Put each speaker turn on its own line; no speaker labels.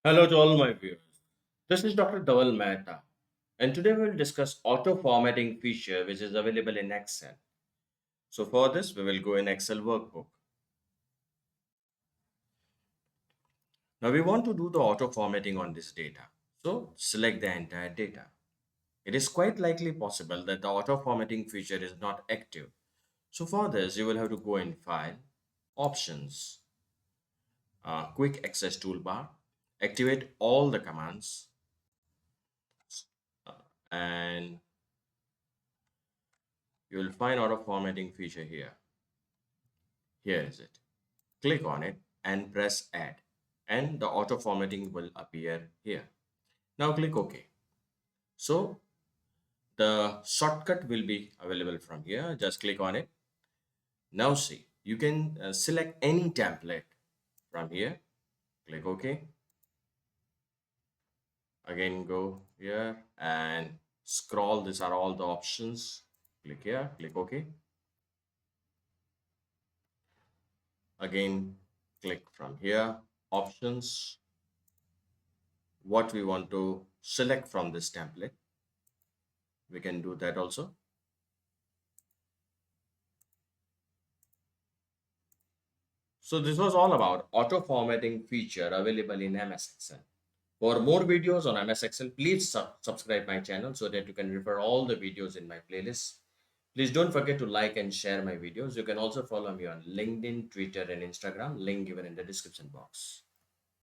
Hello to all my viewers. This is Dr. Dhaval Maheta, and today we will discuss auto formatting feature which is available in Excel. So for this, we will go in Excel workbook. Now we want to do the auto formatting on this data. So select the entire data. It is quite likely possible that the auto formatting feature is not active. So for this, you will have to go in File, Options, Quick Access Toolbar, activate all the commands, and you will find auto formatting feature here. Here is it. Click on it and press add, and the auto formatting will appear here. Now click OK. So the shortcut will be available from here. Just click on it. Now see, you can select any template from here. Click OK. Again, go here and scroll. These are all the options. Click here, click OK. Again, click from here, options, what we want to select from this template. We can do that also. So this was all about auto formatting feature available in MS Excel. For more videos on MS Excel, please subscribe my channel so that you can refer all the videos in my playlist. Please don't forget to like and share my videos. You can also follow me on LinkedIn, Twitter, and Instagram, link given in the description box.